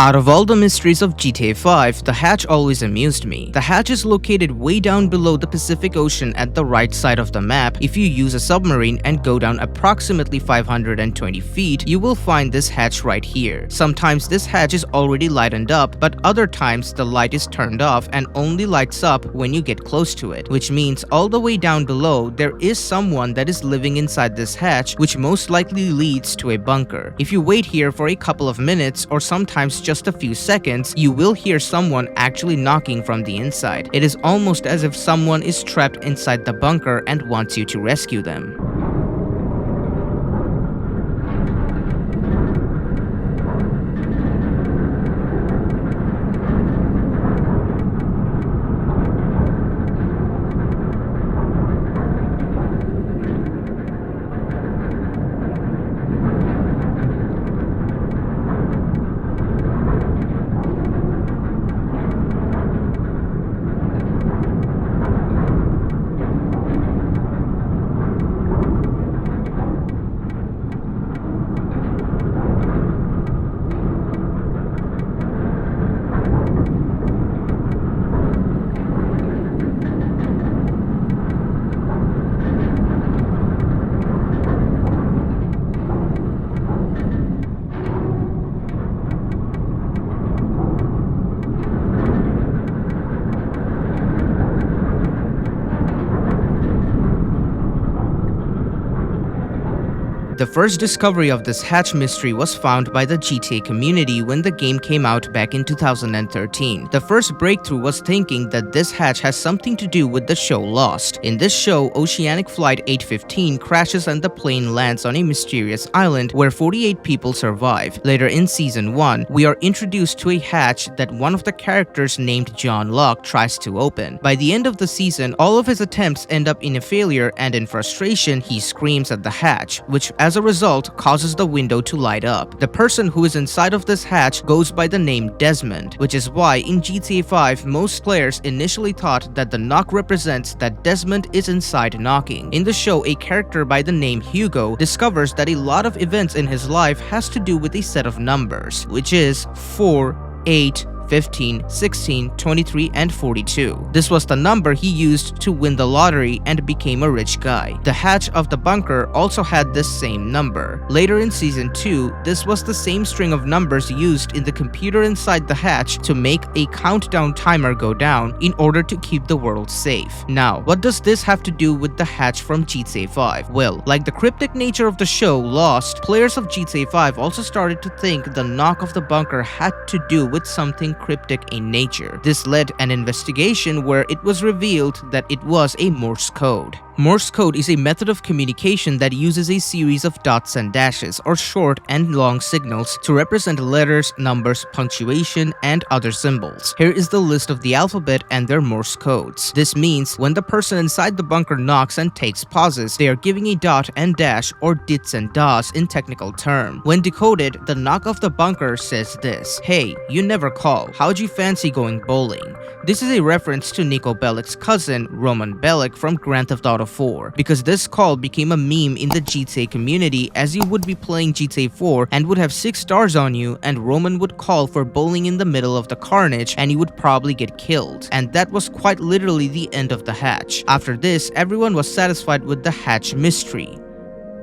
Out of all the mysteries of GTA 5, the hatch always amused me. The hatch is located way down below the Pacific Ocean at the right side of the map. If you use a submarine and go down approximately 520 feet, you will find this hatch right here. Sometimes this hatch is already lightened up, but other times the light is turned off and only lights up when you get close to it, which means all the way down below there is someone that is living inside this hatch, which most likely leads to a bunker. If you wait here for a couple of minutes or sometimes just a few seconds, you will hear someone actually knocking from the inside. It is almost as if someone is trapped inside the bunker and wants you to rescue them. The first discovery of this hatch mystery was found by the GTA community when the game came out back in 2013. The first breakthrough was thinking that this hatch has something to do with the show Lost. In this show, Oceanic Flight 815 crashes and the plane lands on a mysterious island where 48 people survive. Later in Season 1, we are introduced to a hatch that one of the characters named John Locke tries to open. By the end of the season, all of his attempts end up in a failure, and in frustration, he screams at the hatch, which as a result causes the window to light up. The person who is inside of this hatch goes by the name Desmond, which is why in GTA 5 most players initially thought that the knock represents that Desmond is inside knocking. In the show, a character by the name Hugo discovers that a lot of events in his life has to do with a set of numbers, which is 4, 8, 15, 16, 23, and 42. This was the number he used to win the lottery and became a rich guy. The hatch of the bunker also had this same number. Later in Season 2, this was the same string of numbers used in the computer inside the hatch to make a countdown timer go down in order to keep the world safe. Now, what does this have to do with the hatch from GTA 5? Well, like the cryptic nature of the show Lost, players of GTA 5 also started to think the knock of the bunker had to do with something cryptic in nature. This led an investigation where it was revealed that it was a Morse code. Morse code is a method of communication that uses a series of dots and dashes, or short and long signals, to represent letters, numbers, punctuation, and other symbols. Here is the list of the alphabet and their Morse codes. This means when the person inside the bunker knocks and takes pauses, they are giving a dot and dash, or dits and das in technical term. When decoded, the knock of the bunker says this: "Hey, you never call. How'd you fancy going bowling?" This is a reference to Nico Bellic's cousin, Roman Bellic, from Grand Theft Auto 4, because this call became a meme in the GTA community, as you would be playing GTA 4 and would have 6 stars on you, and Roman would call for bowling in the middle of the carnage and you would probably get killed. And that was quite literally the end of the hatch. After this, everyone was satisfied with the hatch mystery.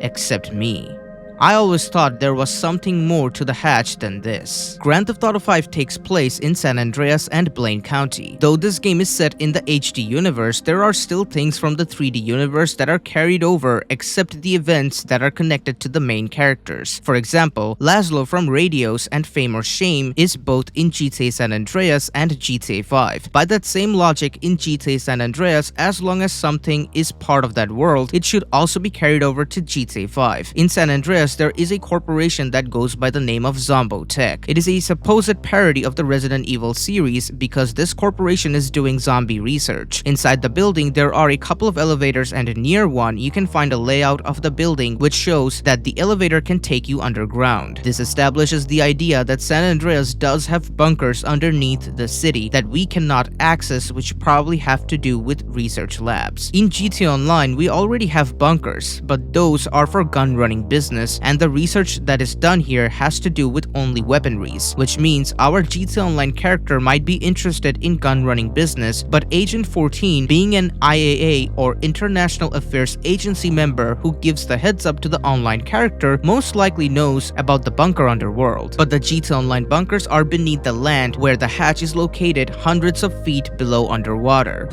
Except me. I always thought there was something more to the hatch than this. Grand Theft Auto 5 takes place in San Andreas and Blaine County. Though this game is set in the HD universe, there are still things from the 3D universe that are carried over, except the events that are connected to the main characters. For example, Laszlo from Radios and Fame or Shame is both in GTA San Andreas and GTA 5. By that same logic, in GTA San Andreas, as long as something is part of that world, it should also be carried over to GTA 5. In San Andreas, there is a corporation that goes by the name of Zombotech. It is a supposed parody of the Resident Evil series because this corporation is doing zombie research. Inside the building, there are a couple of elevators, and near one, you can find a layout of the building which shows that the elevator can take you underground. This establishes the idea that San Andreas does have bunkers underneath the city that we cannot access, which probably have to do with research labs. In GTA Online, we already have bunkers, but those are for gun running business weapons. And the research that is done here has to do with only weaponries, which means our GTA Online character might be interested in gun running business, but Agent 14, being an IAA or International Affairs Agency member who gives the heads up to the online character, most likely knows about the bunker underworld. But the GTA Online bunkers are beneath the land, where the hatch is located hundreds of feet below underwater.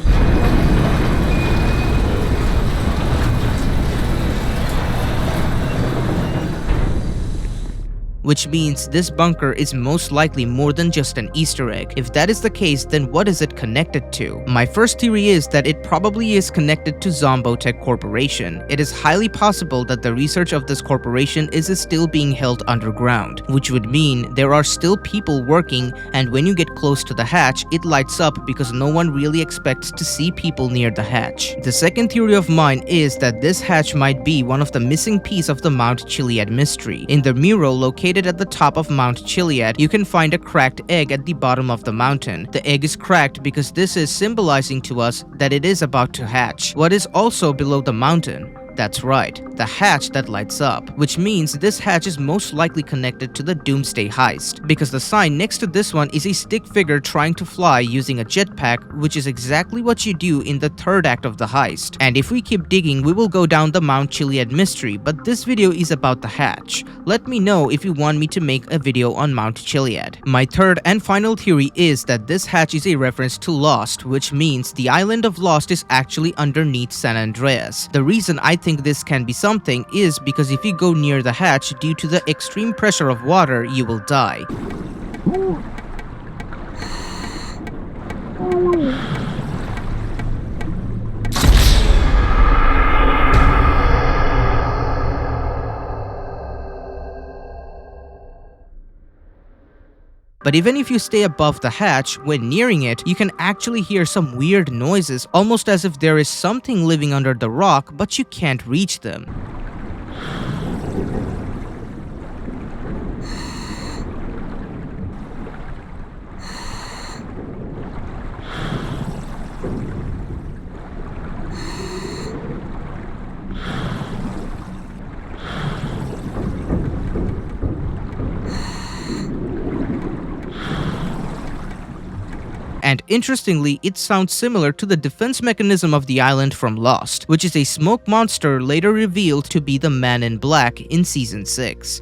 Which means this bunker is most likely more than just an Easter egg. If that is the case, then what is it connected to? My first theory is that it probably is connected to Zombotech Corporation. It is highly possible that the research of this corporation is still being held underground, which would mean there are still people working, and when you get close to the hatch, it lights up because no one really expects to see people near the hatch. The second theory of mine is that this hatch might be one of the missing piece of the Mount Chiliad mystery. In the mural located at the top of Mount Chiliad, you can find a cracked egg at the bottom of the mountain. The egg is cracked because this is symbolizing to us that it is about to hatch. What is also below the mountain? That's right, the hatch that lights up, which means this hatch is most likely connected to the Doomsday heist, because the sign next to this one is a stick figure trying to fly using a jetpack, which is exactly what you do in the third act of the heist. And if we keep digging, we will go down the Mount Chiliad mystery, but this video is about the hatch. Let me know if you want me to make a video on Mount Chiliad. My third and final theory is that this hatch is a reference to Lost, which means the island of Lost is actually underneath San Andreas. The reason I think this can be something is because if you go near the hatch due to the extreme pressure of water, you will die. But even if you stay above the hatch, when nearing it, you can actually hear some weird noises, almost as if there is something living under the rock, but you can't reach them. And interestingly, it sounds similar to the defense mechanism of the island from Lost, which is a smoke monster later revealed to be the Man in Black in Season 6.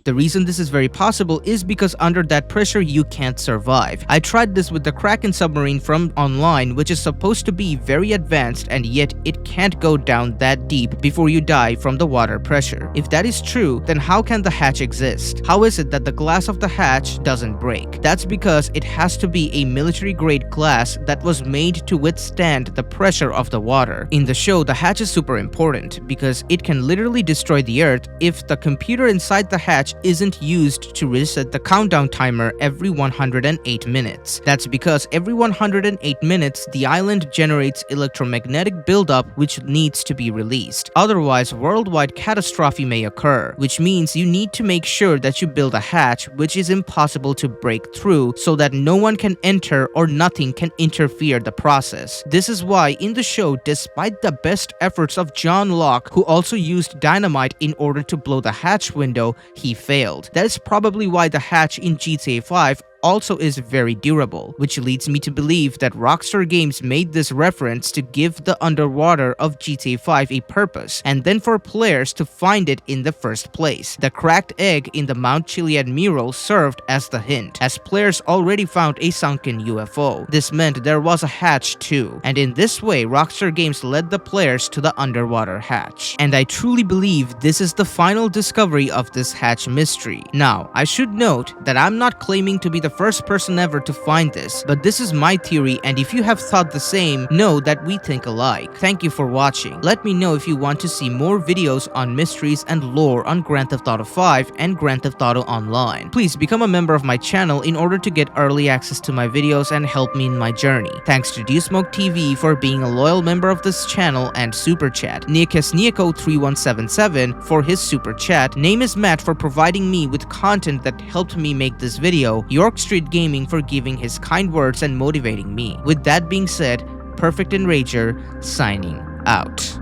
The reason this is very possible is because under that pressure you can't survive. I tried this with the Kraken submarine from online, which is supposed to be very advanced, and yet it can't go down that deep before you die from the water pressure. If that is true, then how can the hatch exist? How is it that the glass of the hatch doesn't break? That's because it has to be a military-grade glass that was made to withstand the pressure of the water. In the show, the hatch is super important because it can literally destroy the Earth if the computer inside the hatch isn't used to reset the countdown timer every 108 minutes. That's because every 108 minutes, the island generates electromagnetic buildup which needs to be released. Otherwise, worldwide catastrophe may occur, which means you need to make sure that you build a hatch which is impossible to break through so that no one can enter or nothing can interfere the process. This is why in the show, despite the best efforts of John Locke, who also used dynamite in order to blow the hatch window, he failed. That is probably why the hatch in GTA 5 also is very durable, which leads me to believe that Rockstar Games made this reference to give the underwater of GTA 5 a purpose, and then for players to find it in the first place. The cracked egg in the Mount Chiliad mural served as the hint, as players already found a sunken UFO. This meant there was a hatch too, and in this way Rockstar Games led the players to the underwater hatch. And I truly believe this is the final discovery of this hatch mystery. Now, I should note that I'm not claiming to be the first person ever to find this, but this is my theory, and if you have thought the same, know that we think alike. Thank you for watching. Let me know if you want to see more videos on mysteries and lore on Grand Theft Auto 5 and Grand Theft Auto Online. Please become a member of my channel in order to get early access to my videos and help me in my journey. Thanks to DewSmoke TV for being a loyal member of this channel and Super Chat, Nieko3177 for his Super Chat, Name is Matt for providing me with content that helped me make this video, York Street Gaming for giving his kind words and motivating me. With that being said, Perfect Enrager, signing out.